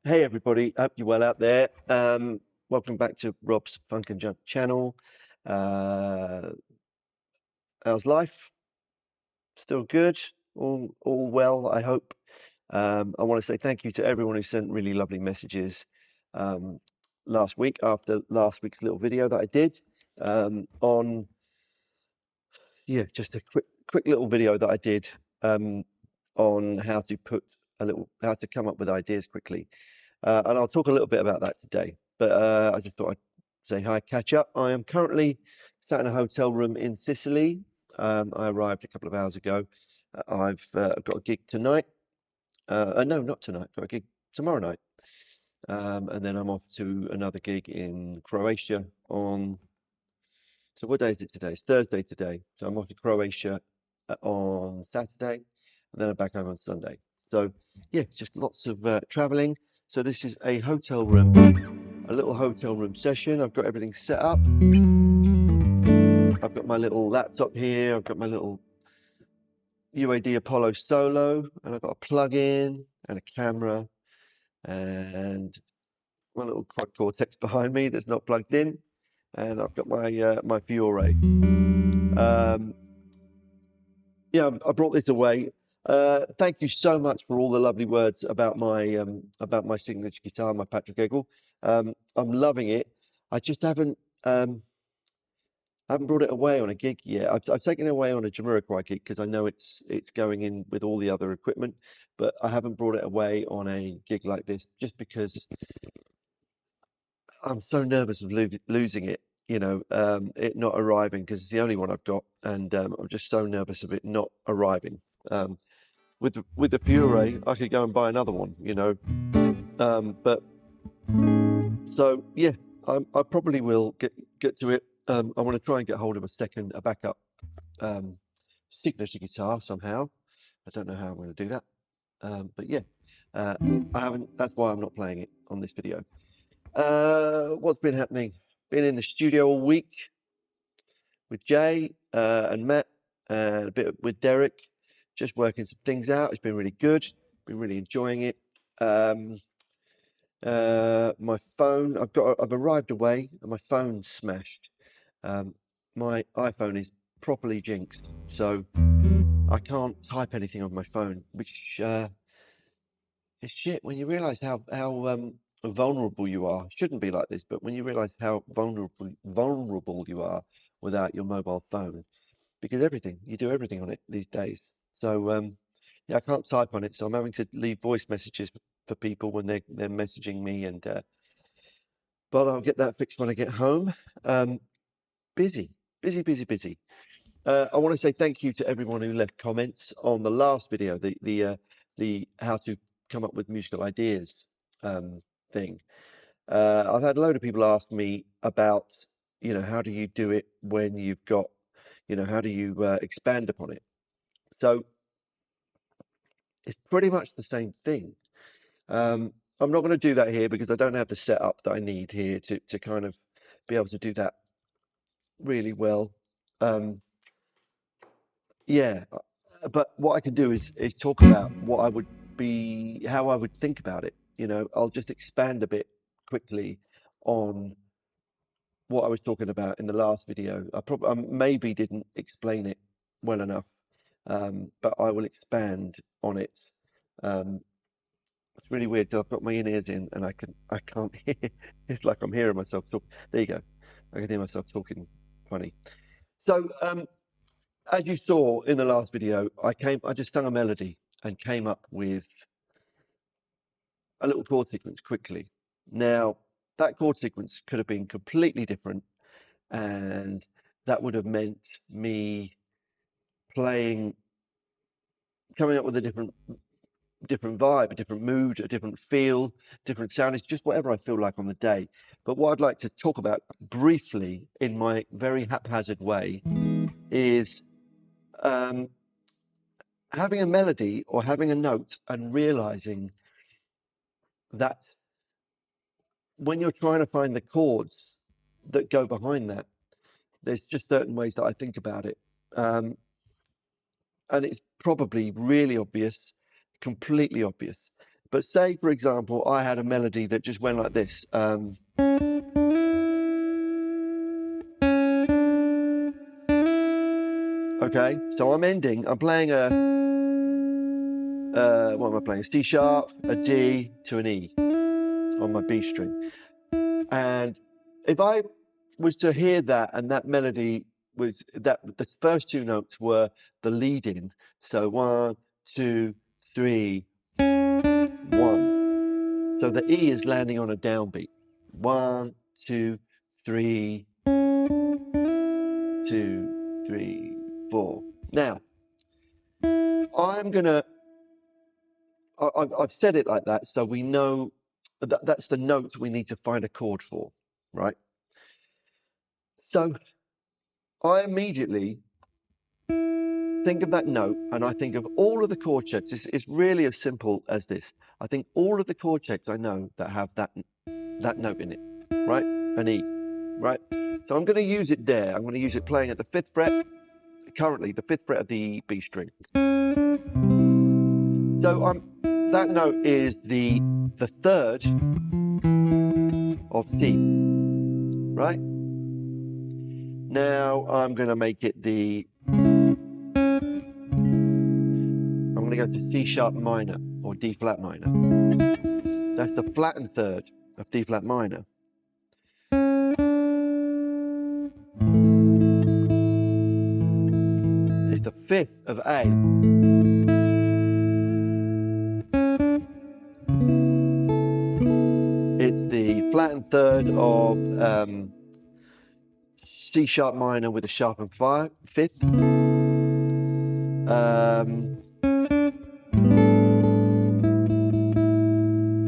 Hey everybody, hope you're well out there. Welcome back to Rob's Funk and Junk channel. Uh, how's life? Still good? All well, I hope. I want to say thank you to everyone who sent really lovely messages um, last week after last week's little video that I did on just a quick little video that I did on how to come up with ideas quickly. And I'll talk a little bit about that today. But I just thought I'd say hi, catch up. I am currently sat in a hotel room in Sicily. I arrived a couple of hours ago. I've got a gig tonight. No, not tonight. Got a gig tomorrow night. And then I'm off to another gig in Croatia on. So what day is it today? It's Thursday today. So I'm off to Croatia on Saturday, and then I'm back home on Sunday. So yeah, just lots of traveling. So this is a hotel room, a little hotel room session. I've got everything set up. I've got my little laptop here. I've got my little UAD Apollo Solo, and I've got a plug-in and a camera, and my little quad Cortex behind me that's not plugged in, and I've got my Fiore. Yeah, I brought this away. Thank you so much for all the lovely words about my signature guitar, my Patrick Eggle. I'm loving it. I just haven't brought it away on a gig yet. I've taken it away on a Jamiroquai gig because I know it's going in with all the other equipment, but I haven't brought it away on a gig like this just because I'm so nervous of losing it. It not arriving because it's the only one I've got, and I'm just so nervous of it not arriving. With the Fiore, I could go and buy another one, but so yeah, I probably will get to it. I want to try and get hold of a backup signature guitar somehow. I don't know how I'm going to do that, but yeah, I haven't. That's why I'm not playing it on this video. What's been happening? Been in the studio all week with Jay and Matt and a bit with Derek, just working some things out. It's been really good. Been really enjoying it. My phone, I've arrived away and my phone's smashed. My iPhone is properly jinxed, so I can't type anything on my phone, which is shit when you realize how vulnerable you are. It shouldn't be like this, but when you realize how vulnerable you are without your mobile phone, because you do everything on it these days. So yeah, I can't type on it, so I'm having to leave voice messages for people when they're messaging me, and but I'll get that fixed when I get home. Um, busy, busy, busy, busy. I want to say thank you to everyone who left comments on the last video, the how to come up with musical ideas thing. I've had a load of people ask me about, how do you do it when you've got, how do you expand upon it? So it's pretty much the same thing. I'm not going to do that here because I don't have the setup that I need here to kind of be able to do that really well. Yeah, but what I can do is talk about how I would think about it. I'll just expand a bit quickly on what I was talking about in the last video. I maybe didn't explain it well enough, but I will expand on it. Um, it's really weird 'cause I've got my in-ears in and I can't hear. It's like I'm hearing myself talk. There you go. I can hear myself talking funny. So as you saw in the last video, I just sung a melody and came up with a little chord sequence quickly. Now, that chord sequence could have been completely different, and that would have meant me playing, coming up with a different vibe, a different mood, a different feel, different sound. It's just whatever I feel like on the day. But what I'd like to talk about briefly in my very haphazard way is um, having a melody or having a note and realizing that when you're trying to find the chords that go behind that, there's just certain ways that I think about it. And it's probably really obvious, completely obvious. But say, for example, I had a melody that just went like this. Okay, so I'm playing a, what am I playing? A C sharp, a D to an E on my B string. And if I was to hear that and that melody was that the first two notes were the lead in, so 1, 2, 3, 1. So the E is landing on a downbeat. 1, 2, 3, 2, 3, 4. Now, I've said it like that, so we know that's the note we need to find a chord for, right? So I immediately think of that note and I think of all of the chord checks. It's really as simple as this. I think all of the chord checks I know that have that note in it, right? An E, right? So I'm going to use it there. I'm going to use it playing at the 5th fret, currently the 5th fret of the B string. So that note is the 3rd of C, right? Now I'm going to make it I'm going to go to C sharp minor or D flat minor. That's the flattened 3rd of D flat minor. It's the 5th of A. It's the flattened 3rd of C sharp minor with a sharpened 5th.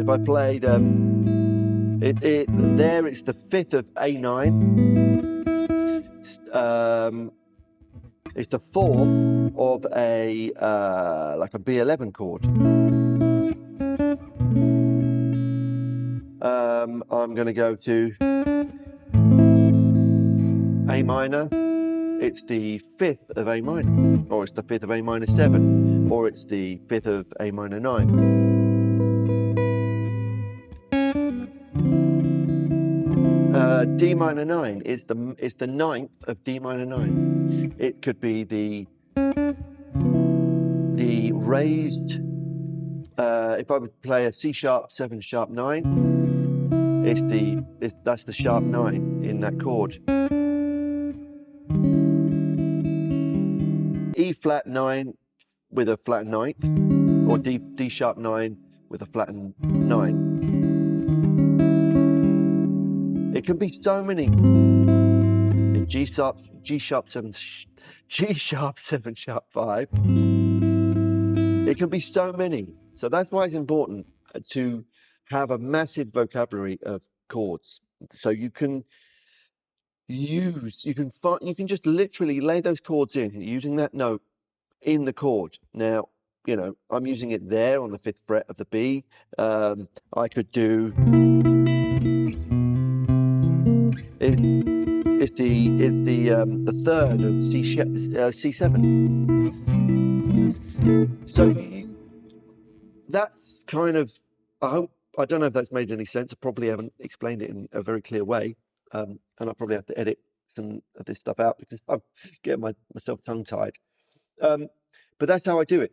If I played there, it's the 5th of A9. It's the 4th of a like a B11 chord. I'm going to go to A minor. It's the 5th of A minor, or it's the 5th of A minor 7, or it's the 5th of A minor 9. D minor 9 is the 9th of D minor 9. It could be the raised. If I would play a C sharp 7 sharp 9, that's the sharp 9 in that chord. E flat 9 with a flattened 9th, or D sharp 9 with a flattened 9. It can be so many. G sharp 7 sharp 5. It can be so many. So that's why it's important to have a massive vocabulary of chords. So you can just literally lay those chords in using that note in the chord. Now, you know, I'm using it there on the 5th fret of the B. I could do it's the 3rd of C7. So that's kind of, I don't know if that's made any sense. I probably haven't explained it in a very clear way. And I'll probably have to edit some of this stuff out because I'm getting myself tongue-tied. But that's how I do it.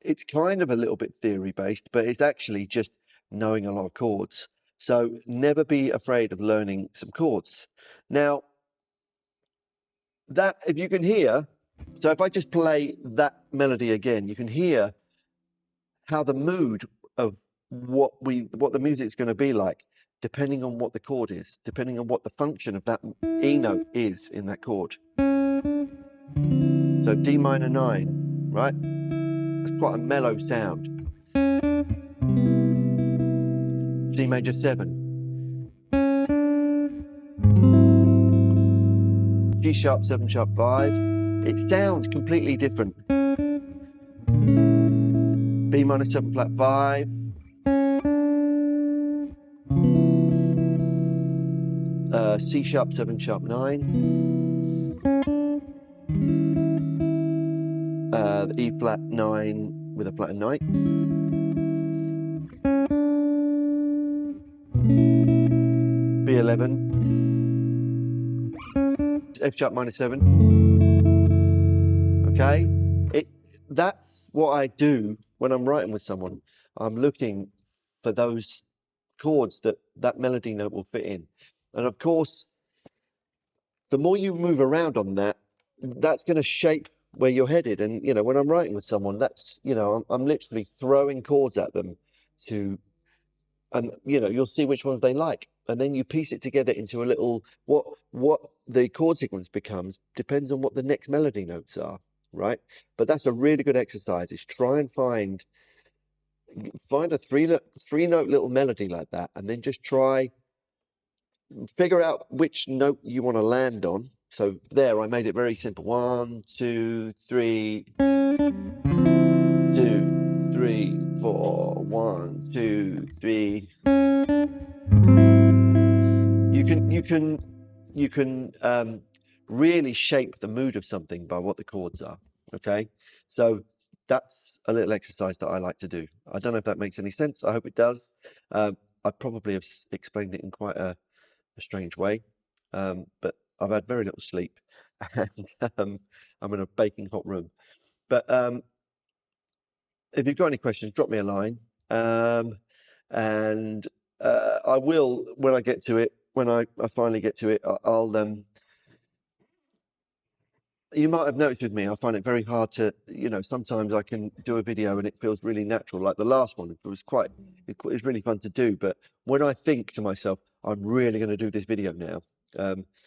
It's kind of a little bit theory-based, but it's actually just knowing a lot of chords. So never be afraid of learning some chords. Now, that if you can hear, so if I just play that melody again, you can hear how the mood of what the music's going to be like, depending on what the chord is, depending on what the function of that E note is in that chord. So D minor 9, right? It's quite a mellow sound. C major 7. G sharp 7 sharp 5. It sounds completely different. B minor 7 flat 5. C sharp 7 sharp 9. The E flat 9 with a flattened 9th. G11, F sharp minor 7. Okay, that's what I do when I'm writing with someone. I'm looking for those chords that melody note will fit in, and of course, the more you move around on that, that's going to shape where you're headed. And when I'm writing with someone, that's I'm literally throwing chords at them to, and you'll see which ones they like, and then you piece it together into a little what the chord sequence becomes depends on what the next melody notes are, right? But that's a really good exercise, is try and find a three note little melody like that, and then just try figure out which note you want to land on. So there, I made it very simple. 1, 2, 3, 2, 3, 4. 1, 2, 3. You can really shape the mood of something by what the chords are. Okay, so that's a little exercise that I like to do. I don't know if that makes any sense. I hope it does. I probably have explained it in quite a strange way, but I've had very little sleep, and I'm in a baking hot room. But if you've got any questions, drop me a line, and I will, when I get to it, when I finally get to it, I'll you might have noticed with me, I find it very hard to, sometimes I can do a video and it feels really natural. Like the last one, it was really fun to do. But when I think to myself, I'm really going to do this video now,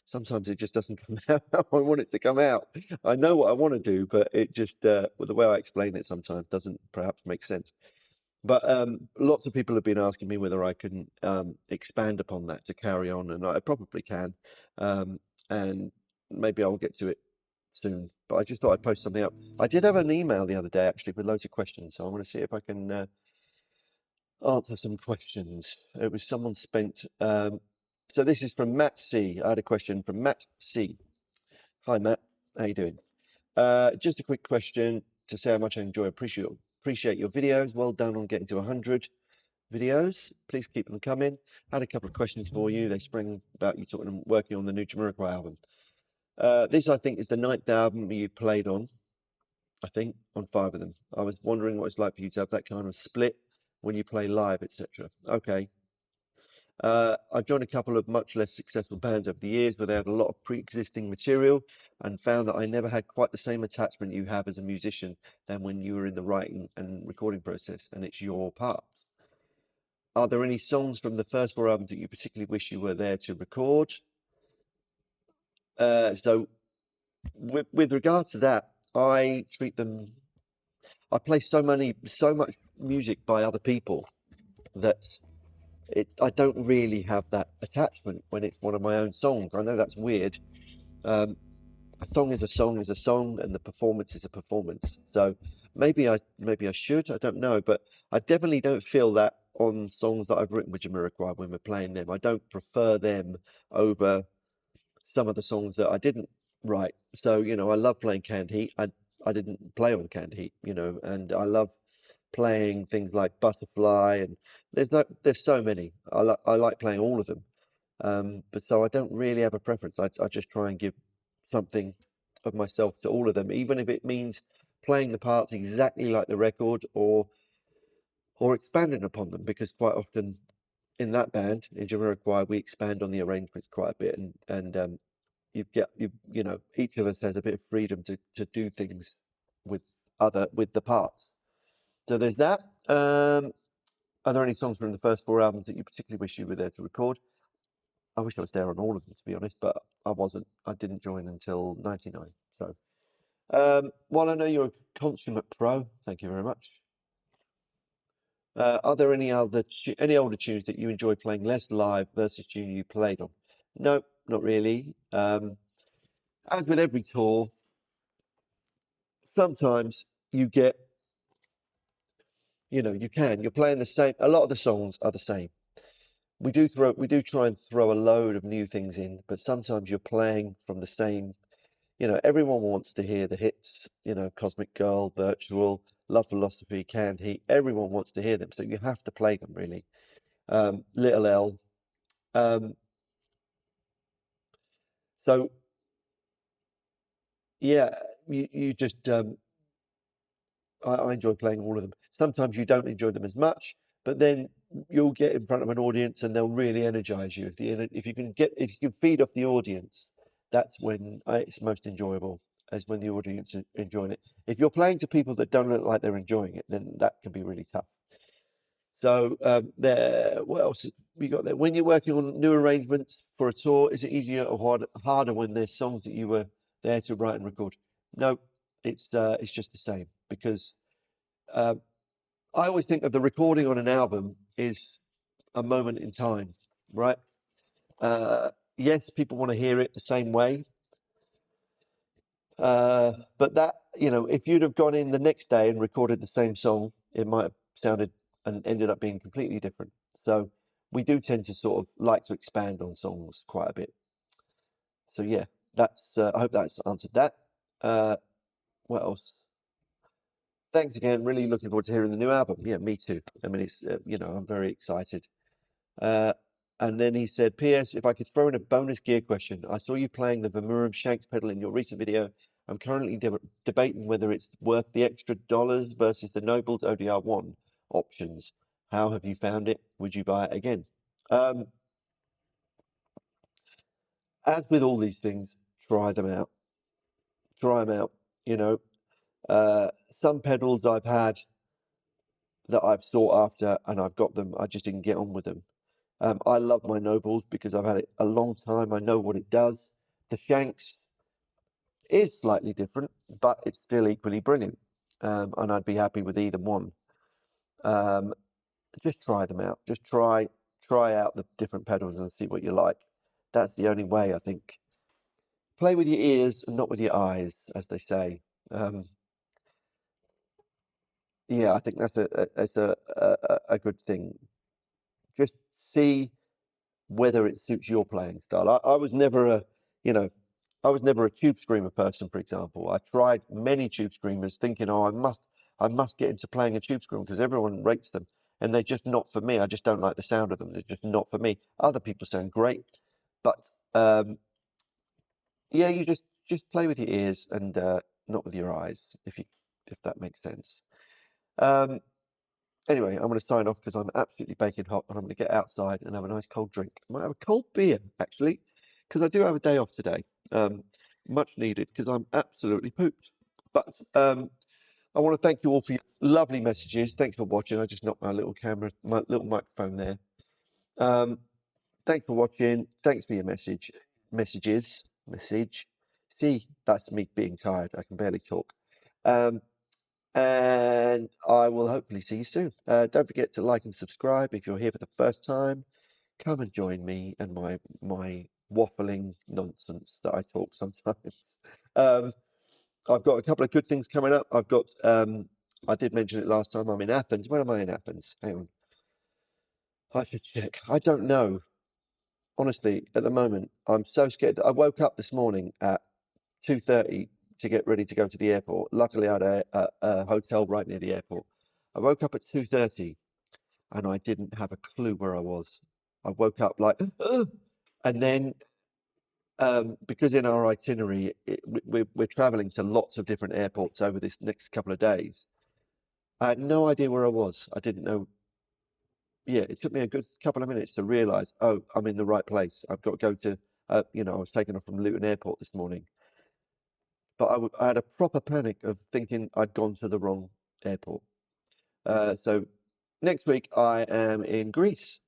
sometimes it just doesn't come out how I want it to come out. I know what I want to do, but it just, with the way I explain it sometimes doesn't perhaps make sense. But lots of people have been asking me whether I can expand upon that to carry on, and I probably can. And maybe I'll get to it soon, but I just thought I'd post something up. I did have an email the other day actually with loads of questions, so I want to see if I can answer some questions. It was someone spent. So this is from Matt C. I had a question from Matt C. Hi Matt, how you doing? Just a quick question to say how much I appreciate your videos. Well done on getting to 100 videos. Please keep them coming. I had a couple of questions for you. They sprang about you talking working on the new Jamiroquai album. This, I think, is the 9th album you played on, I think, on 5 of them. I was wondering what it's like for you to have that kind of split when you play live, etc. Okay. I've joined a couple of much less successful bands over the years where they had a lot of pre-existing material and found that I never had quite the same attachment you have as a musician than when you were in the writing and recording process and it's your part. Are there any songs from the first 4 albums that you particularly wish you were there to record? So with regards to that, I treat them. I play so much music by other people that I don't really have that attachment when it's one of my own songs. I know that's weird. A song is a song is a song, and the performance is a performance. So maybe I should. I don't know, but I definitely don't feel that on songs that I've written with Jamiroquai when we're playing them. I don't prefer them over some of the songs that I didn't write. So I love playing Canned Heat. I didn't play on Canned Heat, and I love playing things like Butterfly, and there's so many. I like playing all of them. But so I don't really have a preference. I just try and give something of myself to all of them, even if it means playing the parts exactly like the record, or expanding upon them, because quite often in that band in Jamiroquai we expand on the arrangements quite a bit, and each of us has a bit of freedom to do things with with the parts. So there's that. Are there any songs from the first 4 albums that you particularly wish you were there to record? I wish I was there on all of them, to be honest, but I wasn't. I didn't join until '99. So, while I know you're a consummate pro, thank you very much. Are there any older tunes that you enjoy playing less live versus tune you played on? No, not really. As with every tour, sometimes you get, you're playing the same. A lot of the songs are the same. We do try and throw a load of new things in, but sometimes you're playing from the same. Everyone wants to hear the hits. Cosmic Girl, Virtual, Love Philosophy, Canned Heat. Everyone wants to hear them, so you have to play them really. Little L. So yeah, you just I enjoy playing all of them. Sometimes you don't enjoy them as much, but then you'll get in front of an audience and they'll really energize you. If you can if you can feed off the audience, that's when it's most enjoyable, as when the audience is enjoying it. If you're playing to people that don't look like they're enjoying it, then that can be really tough. So there, what else we got there? When you're working on new arrangements for a tour, is it easier or harder when there's songs that you were there to write and record? No, it's just the same because uh, I always think of the recording on an album is a moment in time, right? Uh, yes, people want to hear it the same way, but that, if you'd have gone in the next day and recorded the same song, it might have sounded and ended up being completely different. So we do tend to sort of like to expand on songs quite a bit. So yeah, that's. I hope that's answered that. Uh, what else? Thanks again. Really looking forward to hearing the new album. Yeah, me too. I mean, it's I'm very excited. Uh, and then he said, P.S. If I could throw in a bonus gear question, I saw you playing the Vemurem Shanks pedal in your recent video. I'm currently debating whether it's worth the extra dollars versus the Nobles ODR1 options. How have you found it? Would you buy it again? Um, as with all these things, try them out. Try them out. You know, uh, some pedals I've had that I've sought after and I've got them, I just didn't get on with them. I love my Nobles because I've had it a long time. I know what it does. The Shanks is slightly different, but it's still equally brilliant. And I'd be happy with either one. Um, just try them out. Just try out the different pedals and see what you like. That's the only way, I think. Play with your ears and not with your eyes, as they say. Um, yeah, I think that's a good thing. Just see whether it suits your playing style. I was never you know, I was never a tube screamer person, for example. I tried many tube screamers thinking, oh, I must get into playing a tube screamer because everyone rates them and they're just not for me. I just don't like the sound of them. They're just not for me. Other people sound great, but yeah, you just play with your ears and not with your eyes, if that makes sense. Um, Anyway, I'm going to sign off because I'm absolutely baking hot and I'm going to get outside and have a nice cold drink. I might have a cold beer, actually, because I do have a day off today. Much needed because I'm absolutely pooped. But I want to thank you all for your lovely messages. Thanks for watching. I just knocked my little camera, my little microphone there. Um, Thanks for watching. Thanks for your message. See, that's me being tired. I can barely talk. Um, and I will hopefully see you soon. Don't forget to like and subscribe if you're here for the first time. Come and join me and my waffling nonsense that I talk sometimes. Um, I've got a couple of good things coming up. I did mention it last time. I'm in Athens. When am I in Athens? Hang on, I should check. I don't know. Honestly, at the moment, I'm so scared. I woke up this morning at 2:30 to get ready to go to the airport. Luckily, I had a hotel right near the airport. I woke up at 2:30 and I didn't have a clue where I was. I woke up like, "Ugh," and then because in our itinerary we're traveling to lots of different airports over this next couple of days. I had no idea where I was. I didn't know. Yeah, it took me a good couple of minutes to realize, oh, I'm in the right place. I've got to go to, I was taken off from Luton Airport this morning, but I had a proper panic of thinking I'd gone to the wrong airport. So next week I am in Greece.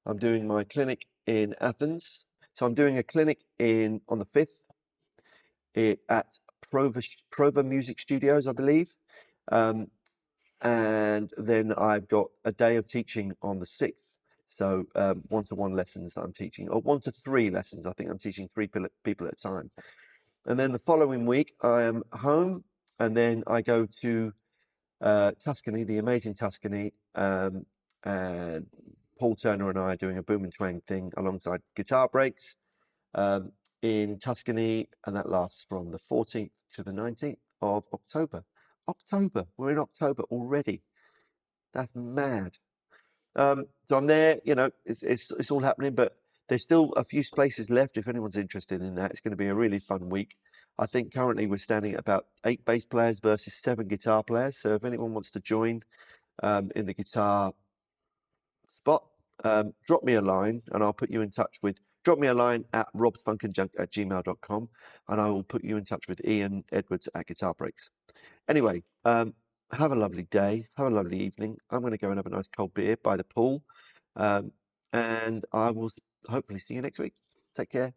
I'm doing my clinic in Athens. So I'm doing a clinic in on the 5th at Prova Music Studios, I believe. Um, and then I've got a day of teaching on the 6th. So one-to-one lessons that I'm teaching, or 1 to 3 lessons. I think I'm teaching three people at a time. And then the following week I am home, and then I go to Tuscany, the amazing Tuscany, and Paul Turner and I are doing a boom and twang thing alongside guitar breaks um, in Tuscany, and that lasts from the 14th to the 19th of October. October, we're in October already. That's mad. So I'm there, it's all happening, but there's still a few spaces left if anyone's interested in that. It's going to be a really fun week. I think currently we're standing at about 8 bass players versus 7 guitar players. So if anyone wants to join in the guitar spot, drop me a line and I'll put you in touch with. Drop me a line at robspunkandjunk@gmail.com and I will put you in touch with Ian Edwards at Guitar Breaks. Anyway, have a lovely day. Have a lovely evening. I'm going to go and have a nice cold beer by the pool. And I will hopefully see you next week. Take care.